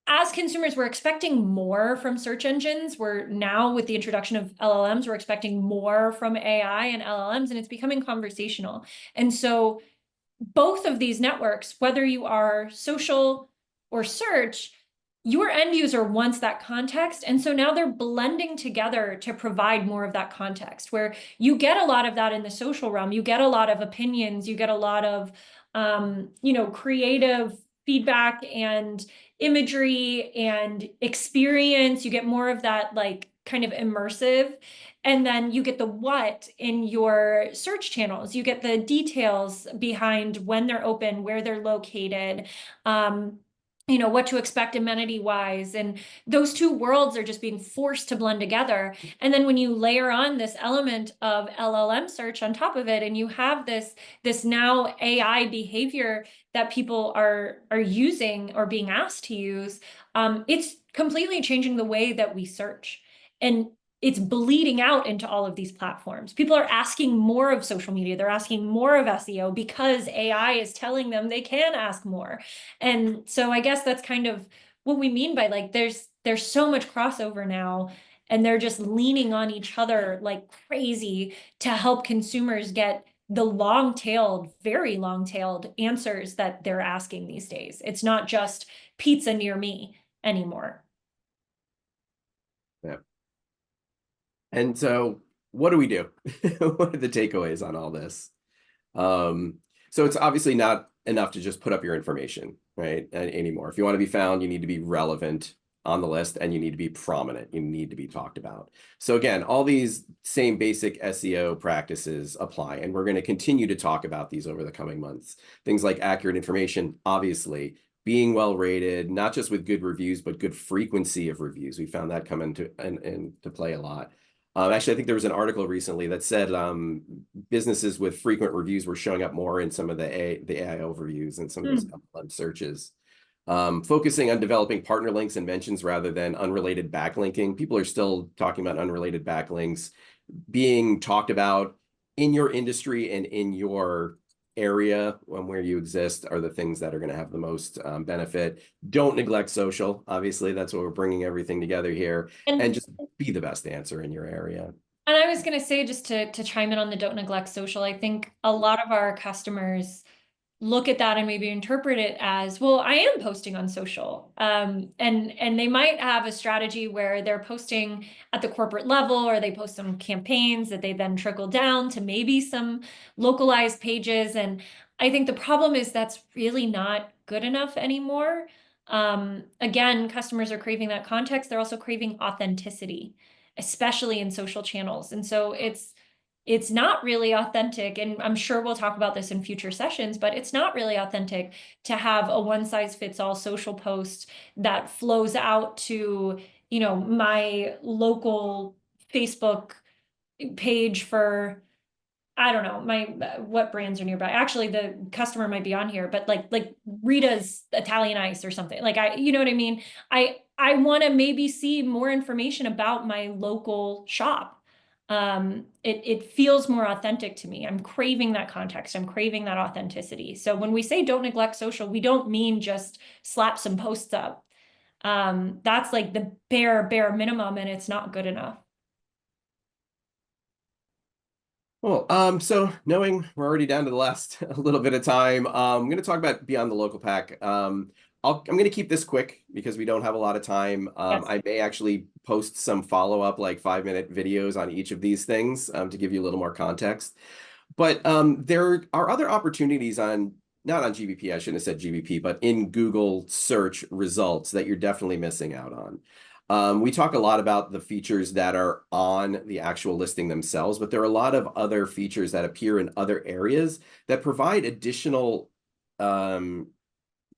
as consumers, we're expecting more from search engines. We're now, with the introduction of LLMs, we're expecting more from AI and LLMs, and it's becoming conversational. And so both of these networks, whether you are social or search, your end user wants that context. And so now they're blending together to provide more of that context, where you get a lot of that in the social realm. You get a lot of opinions, you get a lot of, you know, creative feedback and imagery and experience. You get more of that like kind of immersive. And then you get the what in your search channels. You get the details behind when they're open, where they're located, you know, what to expect amenity wise. And those two worlds are just being forced to blend together. And then when you layer on this element of LLM search on top of it, and you have this now AI behavior that people are using or being asked to use, it's completely changing the way that we search. And it's bleeding out into all of these platforms. People are asking more of social media. They're asking more of SEO because AI is telling them they can ask more. And so I guess that's kind of what we mean by like there's so much crossover now, and they're just leaning on each other like crazy to help consumers get the long-tailed, very long-tailed answers that they're asking these days. It's not just pizza near me anymore. Yeah. And so what do we do? What are the takeaways on all this? So it's obviously not enough to just put up your information, right? Anymore. If you want to be found, you need to be relevant on the list and you need to be prominent. You need to be talked about. So again, all these same basic SEO practices apply, and we're going to continue to talk about these over the coming months. Things like accurate information, obviously, being well rated, not just with good reviews, but good frequency of reviews. We found that come into play a lot. Actually, I think there was an article recently that said businesses with frequent reviews were showing up more in some of the AI overviews and some of those LLM searches. Focusing on developing partner links and mentions rather than unrelated backlinking. People are still talking about unrelated backlinks being talked about in your industry and in your area where you exist are the things that are going to have the most benefit. Don't neglect social. Obviously, that's what we're bringing everything together here, and just be the best answer in your area. And I was going to say, just to chime in on the don't neglect social, I think a lot of our customers look at that and maybe interpret it as, well, I am posting on social. And they might have a strategy where they're posting at the corporate level, or they post some campaigns that they then trickle down to maybe some localized pages. And I think the problem is that's really not good enough anymore. Again, customers are craving that context. They're also craving authenticity, especially in social channels. And so it's not really authentic, and I'm sure we'll talk about this in future sessions, but it's not really authentic to have a one-size-fits-all social post that flows out to, my local Facebook page for, I don't know, what brands are nearby. Actually, the customer might be on here, but like Rita's Italian Ice or something. Like, you know what I mean? I want to maybe see more information about my local shop. It feels more authentic to me. I'm craving that context. I'm craving that authenticity. So when we say don't neglect social, we don't mean just slap some posts up. That's like the bare minimum, and it's not good enough. Well, so knowing we're already down to the last a little bit of time, I'm going to talk about beyond the local pack. I'm going to keep this quick because we don't have a lot of time. Yes. I may actually post some follow-up, like 5-minute videos on each of these things to give you a little more context. But there are other opportunities not on GBP, I shouldn't have said GBP, but in Google search results that you're definitely missing out on. We talk a lot about the features that are on the actual listing themselves, but there are a lot of other features that appear in other areas that provide additional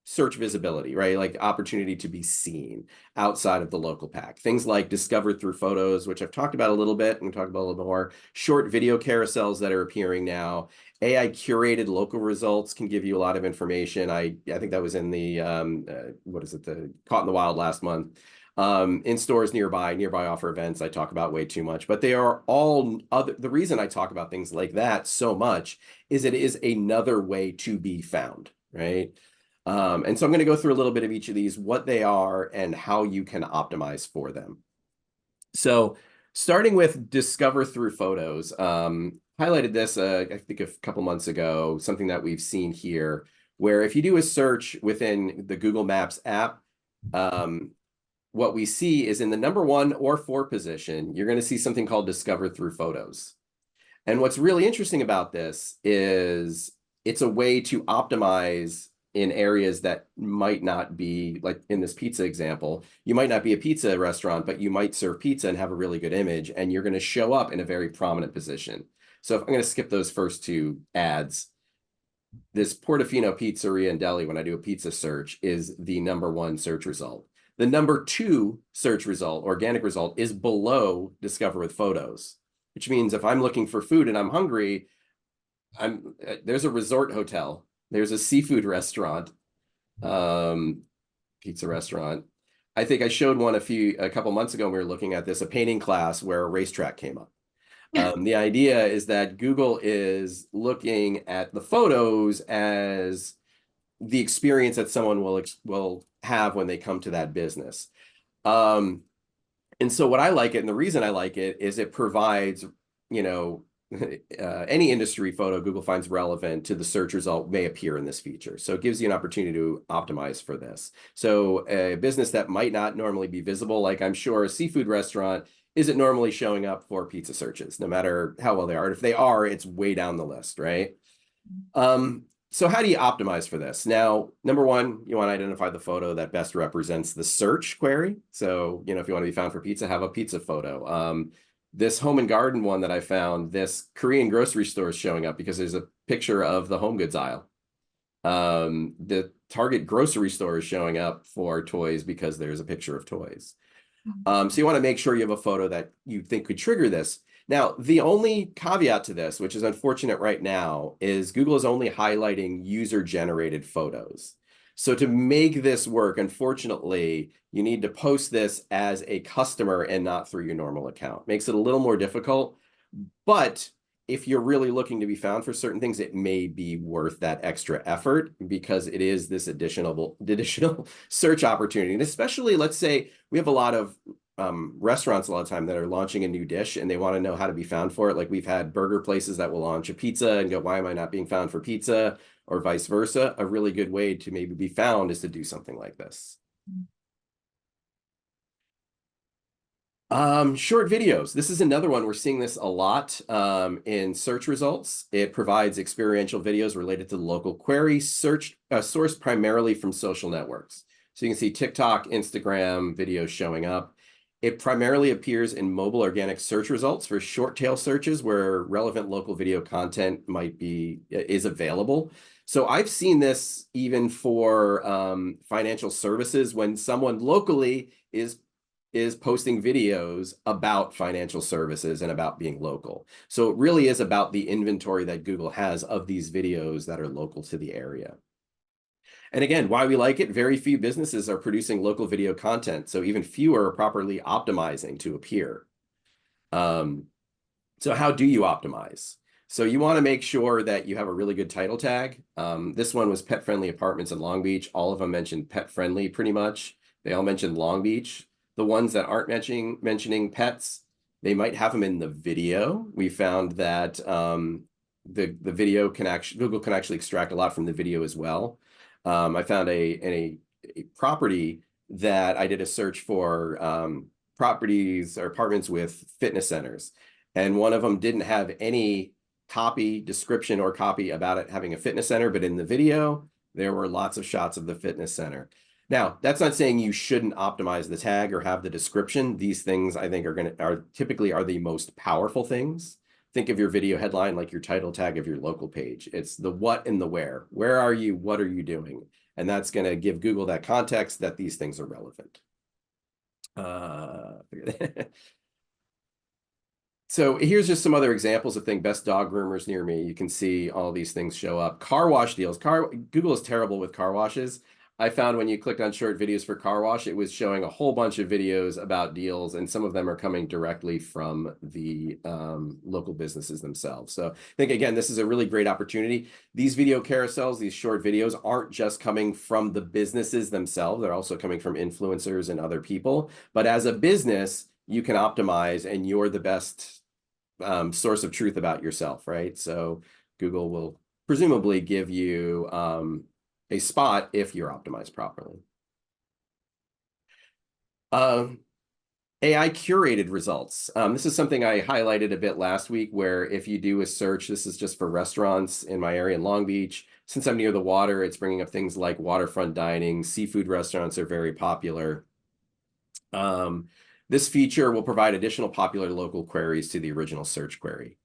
search visibility, right? Like opportunity to be seen outside of the local pack. Things like discovered through photos, which I've talked about a little bit, and we'll talk about a little more. Short video carousels that are appearing now. AI-curated local results can give you a lot of information. I think that was in the, the Caught in the Wild last month. In stores nearby offer events I talk about way too much, but they are all other. The reason I talk about things like that so much is it is another way to be found, right? And so I'm going to go through a little bit of each of these, what they are and how you can optimize for them. So starting with discover through photos, highlighted this, I think a couple months ago, something that we've seen here, where if you do a search within the Google Maps app, what we see is in the number 1 or 4 position, you're going to see something called discover through photos. And what's really interesting about this is it's a way to optimize in areas that might not be, like in this pizza example, you might not be a pizza restaurant, but you might serve pizza and have a really good image, and you're going to show up in a very prominent position. So if I'm going to skip those first 2 ads, this Portofino Pizzeria and Deli, when I do a pizza search, is the number 1 search result. The number 2 search result, organic result, is below discover with photos, which means if I'm looking for food and I'm hungry, there's a resort hotel, there's a seafood restaurant, pizza restaurant. I think I showed one a couple months ago when we were looking at this, a painting class where a racetrack came up. The idea is that Google is looking at the photos as the experience that someone will have when they come to that business. And so what I like it, and the reason I like it, is it provides, any industry photo Google finds relevant to the search result may appear in this feature. So it gives you an opportunity to optimize for this. So a business that might not normally be visible, like I'm sure a seafood restaurant isn't normally showing up for pizza searches, no matter how well they are. If they are, it's way down the list, right? So how do you optimize for this? Now, number 1, you want to identify the photo that best represents the search query. So, if you want to be found for pizza, have a pizza photo. This home and garden one that I found, this Korean grocery store is showing up because there's a picture of the home goods aisle. The Target grocery store is showing up for toys because there's a picture of toys. So you want to make sure you have a photo that you think could trigger this. Now, the only caveat to this, which is unfortunate right now, is Google is only highlighting user-generated photos. So to make this work, unfortunately, you need to post this as a customer and not through your normal account. Makes it a little more difficult, but if you're really looking to be found for certain things, it may be worth that extra effort because it is this additional search opportunity. And especially, let's say we have a lot of restaurants a lot of time that are launching a new dish and they want to know how to be found for it. Like we've had burger places that will launch a pizza and go, why am I not being found for pizza? Or vice versa. A really good way to maybe be found is to do something like this. Short videos. This is another one. We're seeing this a lot in search results. It provides experiential videos related to the local query, sourced primarily from social networks. So you can see TikTok, Instagram videos showing up. It primarily appears in mobile organic search results for short tail searches where relevant local video content is available. So I've seen this even for financial services when someone locally is posting videos about financial services and about being local. So it really is about the inventory that Google has of these videos that are local to the area. And again, why we like it, very few businesses are producing local video content, so even fewer are properly optimizing to appear. So how do you optimize? So you want to make sure that you have a really good title tag. This one was pet-friendly apartments in Long Beach. All of them mentioned pet-friendly pretty much. They all mentioned Long Beach. The ones that aren't mentioning pets, they might have them in the video. We found that the video Google can actually extract a lot from the video as well. I found a property that I did a search for properties or apartments with fitness centers. And one of them didn't have any description or copy about it having a fitness center, but in the video, there were lots of shots of the fitness center. Now, that's not saying you shouldn't optimize the tag or have the description. These things I think are typically the most powerful things. Think of your video headline like your title tag of your local page. It's the what and the where. Where are you? What are you doing? And that's going to give Google that context that these things are relevant. So here's just some other examples of things. Best dog groomers near me. You can see all these things show up. Car wash deals. Google is terrible with car washes. I found when you clicked on short videos for car wash, it was showing a whole bunch of videos about deals, and some of them are coming directly from the local businesses themselves. So I think, again, this is a really great opportunity. These video carousels, these short videos, aren't just coming from the businesses themselves. They're also coming from influencers and other people. But as a business, you can optimize, and you're the best source of truth about yourself, right? So Google will presumably give you a spot if you're optimized properly. AI-curated results. This is something I highlighted a bit last week, where if you do a search, this is just for restaurants in my area in Long Beach. Since I'm near the water, it's bringing up things like waterfront dining. Seafood restaurants are very popular. This feature will provide additional popular local queries to the original search query.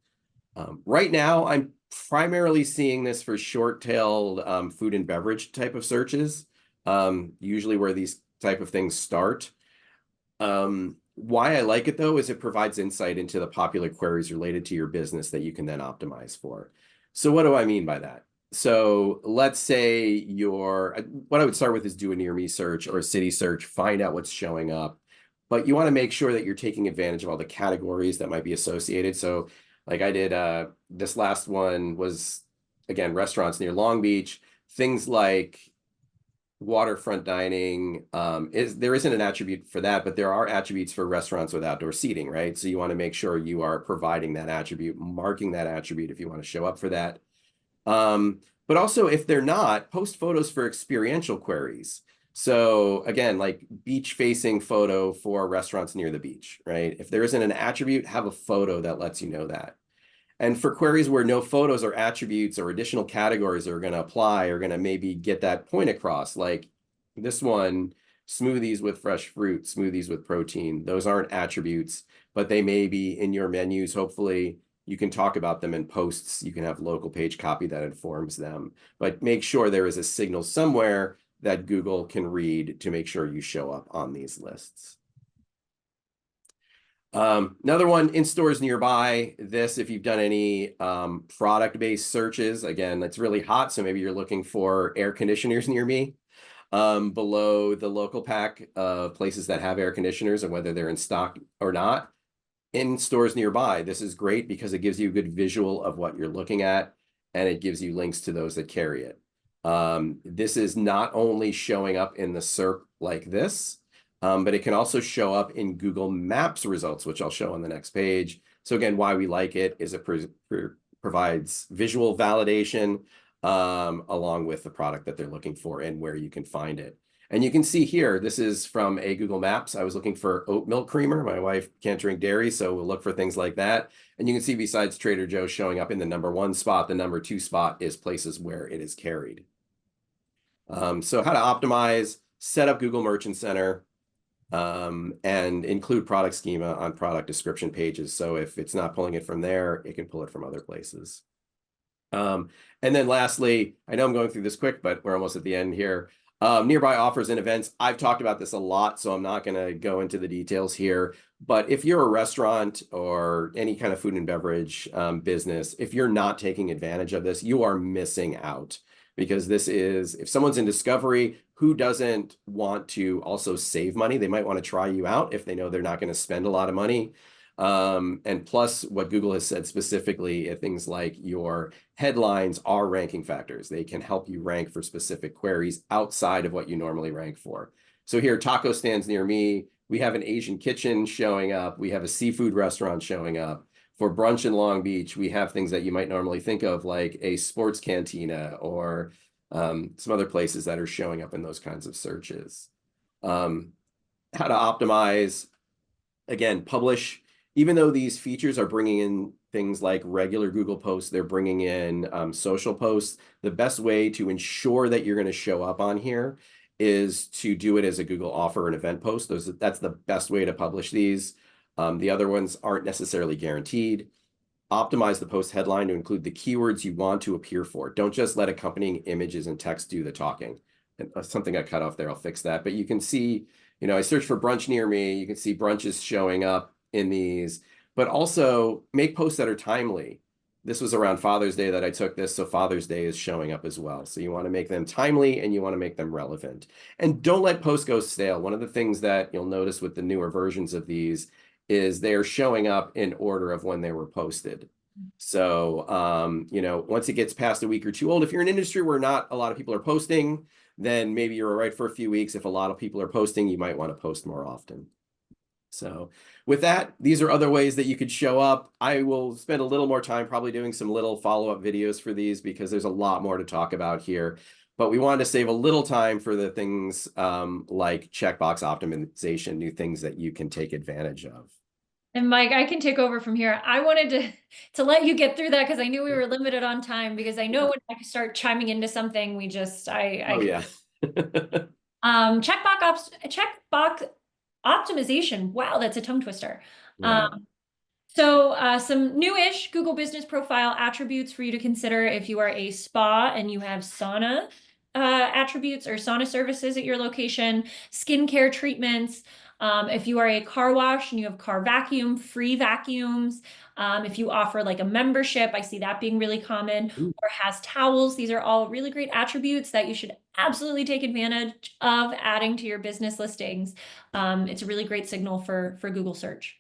Right now, I'm primarily seeing this for short-tailed food and beverage type of searches, usually where these type of things start. Why I like it, though, is it provides insight into the popular queries related to your business that you can then optimize for. So what do I mean by that? So let's say what I would start with is do a near me search or a city search, find out what's showing up. But you want to make sure that you're taking advantage of all the categories that might be associated. So like I did, this last one was, again, restaurants near Long Beach, things like waterfront dining. There isn't an attribute for that, but there are attributes for restaurants with outdoor seating, right? So you want to make sure you are providing that attribute, marking that attribute if you want to show up for that. But also, if they're not, post photos for experiential queries. So again, like beach-facing photo for restaurants near the beach, right? If there isn't an attribute, have a photo that lets you know that. And for queries where no photos or attributes or additional categories are going to apply, are going to maybe get that point across, like this one, smoothies with fresh fruit, smoothies with protein. Those aren't attributes, but they may be in your menus. Hopefully, you can talk about them in posts. You can have local page copy that informs them, but make sure there is a signal somewhere that Google can read to make sure you show up on these lists. Another one, in stores nearby. This, if you've done any product-based searches, again, it's really hot, so maybe you're looking for air conditioners near me. Below the local pack of places that have air conditioners and whether they're in stock or not, in stores nearby. This is great because it gives you a good visual of what you're looking at, and it gives you links to those that carry it. This is not only showing up in the SERP like this, but it can also show up in Google Maps results, which I'll show on the next page. So again, why we like it is it provides visual validation along with the product that they're looking for and where you can find it. And you can see here, this is from a Google Maps. I was looking for oat milk creamer. My wife can't drink dairy, so we'll look for things like that. And you can see besides Trader Joe's showing up in the #1 spot, the #2 spot is places where it is carried. So how to optimize, set up Google Merchant Center, and include product schema on product description pages. So if it's not pulling it from there, it can pull it from other places. And then lastly, I know I'm going through this quick, but we're almost at the end here. Nearby offers and events. I've talked about this a lot, so I'm not going to go into the details here. But if you're a restaurant or any kind of food and beverage business, if you're not taking advantage of this, you are missing out. Because this is, if someone's in discovery, who doesn't want to also save money? They might want to try you out if they know they're not going to spend a lot of money. And plus what Google has said specifically, things like your headlines are ranking factors. They can help you rank for specific queries outside of what you normally rank for. So here, taco stands near me. We have an Asian kitchen showing up. We have a seafood restaurant showing up. For brunch in Long Beach, we have things that you might normally think of like a sports cantina or some other places that are showing up in those kinds of searches. How to optimize, again, publish. Even though these features are bringing in things like regular Google posts, they're bringing in social posts. The best way to ensure that you're going to show up on here is to do it as a Google offer or an event post. That's the best way to publish these. The other ones aren't necessarily guaranteed. Optimize the post headline to include the keywords you want to appear for. Don't just let accompanying images and text do the talking. And something got cut off there, I'll fix that. But you can see, I searched for brunch near me. You can see brunches showing up in these, but also make posts that are timely. This was around Father's Day that I took this, so Father's Day is showing up as well. So you want to make them timely and you want to make them relevant. And don't let posts go stale. One of the things that you'll notice with the newer versions of these is they're showing up in order of when they were posted. So, once it gets past a week or two old, if you're in an industry where not a lot of people are posting, then maybe you're all right for a few weeks. If a lot of people are posting, you might want to post more often. So with that, these are other ways that you could show up. I will spend a little more time probably doing some little follow-up videos for these because there's a lot more to talk about here. But we wanted to save a little time for the things like checkbox optimization, new things that you can take advantage of. And Mike, I can take over from here. I wanted to let you get through that because I knew we were limited on time, because I know when I start chiming into something, we just Oh yeah. Checkbox optimization. Wow, that's a tongue twister. Yeah. So some new-ish Google Business Profile attributes for you to consider if you are a spa and you have sauna attributes or sauna services at your location, skincare treatments. If you are a car wash and you have car vacuum, free vacuums. If you offer like a membership, I see that being really common, or has towels. These are all really great attributes that you should absolutely take advantage of adding to your business listings. It's a really great signal for Google search.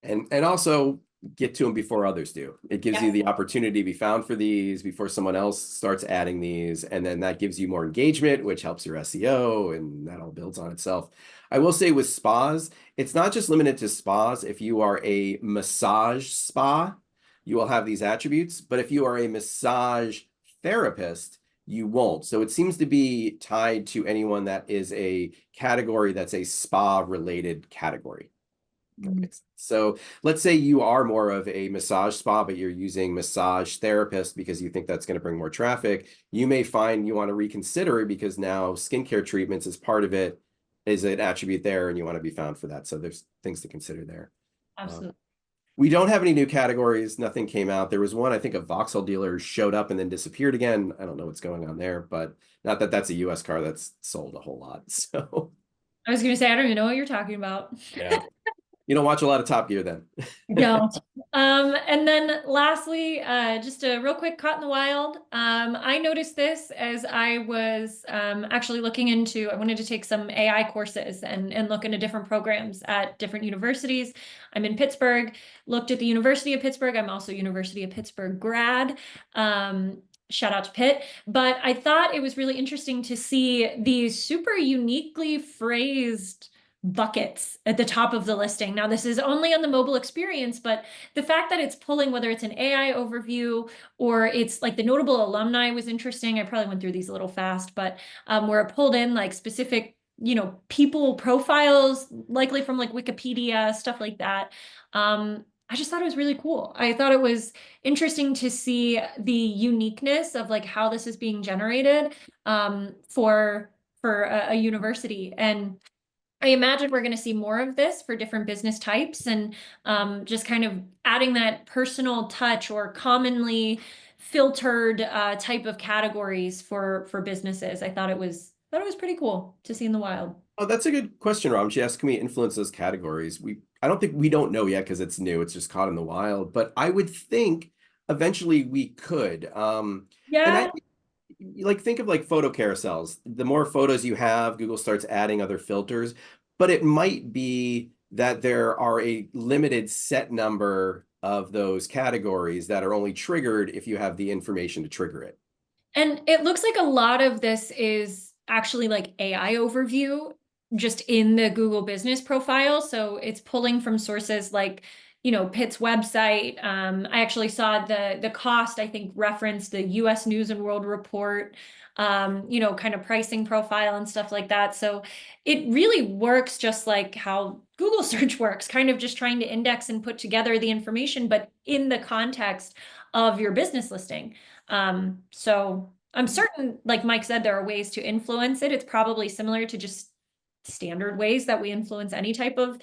And also get to them before others do. It gives you the opportunity to be found for these before someone else starts adding these. And then that gives you more engagement, which helps your SEO, and that all builds on itself. I will say with spas, it's not just limited to spas. If you are a massage spa, you will have these attributes. But if you are a massage therapist, you won't. So it seems to be tied to anyone that is a category that's a spa related category. So let's say you are more of a massage spa, but you're using massage therapist because you think that's going to bring more traffic. You may find you want to reconsider it because now skincare treatments is part of it, is an attribute there, and you want to be found for that. So there's things to consider there. Absolutely. We don't have any new categories. Nothing came out. There was one, I think a Vauxhall dealer showed up and then disappeared again. I don't know what's going on there, but not that that's a US car that's sold a whole lot. So I was going to say, I don't even know what you're talking about. yeah. You don't watch a lot of Top Gear then. Don't. And then lastly, just a real quick caught in the wild. I noticed this as I was actually looking into, I wanted to take some AI courses and look into different programs at different universities. I'm in Pittsburgh, looked at the University of Pittsburgh. I'm also University of Pittsburgh grad. Shout out to Pitt. But I thought it was really interesting to see these super uniquely phrased buckets at the top of the listing. Now, this is only on the mobile experience, but the fact that it's pulling, whether it's an AI overview or it's like the notable alumni was interesting. I probably went through these a little fast, but where it pulled in like specific, people profiles, likely from like Wikipedia, stuff like that. I just thought it was really cool. I thought it was interesting to see the uniqueness of like how this is being generated for a university. And I imagine we're going to see more of this for different business types and just kind of adding that personal touch or commonly filtered type of categories for businesses. I thought it was pretty cool to see in the wild. Oh, that's a good question, Rob. She asked, can we influence those categories? I don't think we don't know yet because it's new. It's just caught in the wild. But I would think eventually we could. And I Yeah. like think of like photo carousels. The more photos you have, Google starts adding other filters. But it might be that there are a limited set number of those categories that are only triggered if you have the information to trigger it. And it looks like a lot of this is actually like AI overview just in the Google business profile. So it's pulling from sources like, Pitt's website. I actually saw the cost, I think, referenced the US News and World Report, kind of pricing profile and stuff like that. So it really works just like how Google search works, kind of just trying to index and put together the information, but in the context of your business listing. So I'm certain, like Mike said, there are ways to influence it. It's probably similar to just standard ways that we influence any type of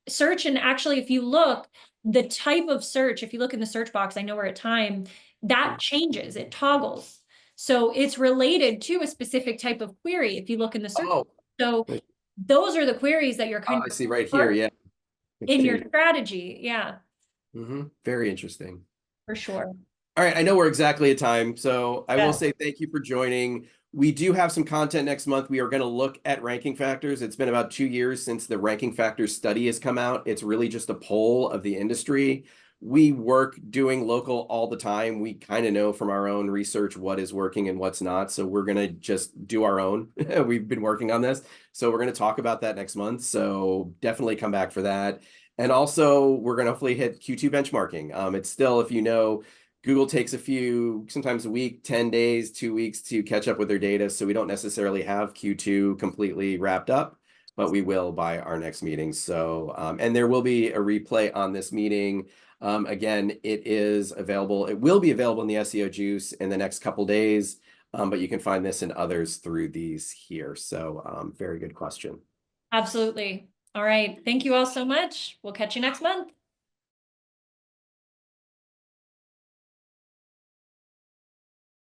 search. And actually, if you look, the type of search, if you look in the search box, I know we're at time, that changes, it toggles. So it's related to a specific type of query if you look in the search. Oh, So those are the queries that you're kind I of see right here. Yeah. in your strategy. Yeah, Very interesting. for sure. All right, I know we're exactly at time, so I will Yeah. say thank you for joining. We do have some content next month. We are going to look at ranking factors. It's been about 2 years since the ranking factors study has come out. It's really just a poll of the industry. We work doing local all the time. We kind of know from our own research what is working and what's not. So we're going to just do our own. We've been working on this. So we're going to talk about that next month. So definitely come back for that. And also, we're going to hopefully hit Q2 benchmarking. It's still, if you know, Google takes sometimes a week, 10 days, 2 weeks to catch up with their data. So we don't necessarily have Q2 completely wrapped up, but we will by our next meeting. So, and there will be a replay on this meeting. Again, it will be available in the SEO Juice in the next couple days, but you can find this and others through these here. So very good question. Absolutely. All right. Thank you all so much. We'll catch you next month.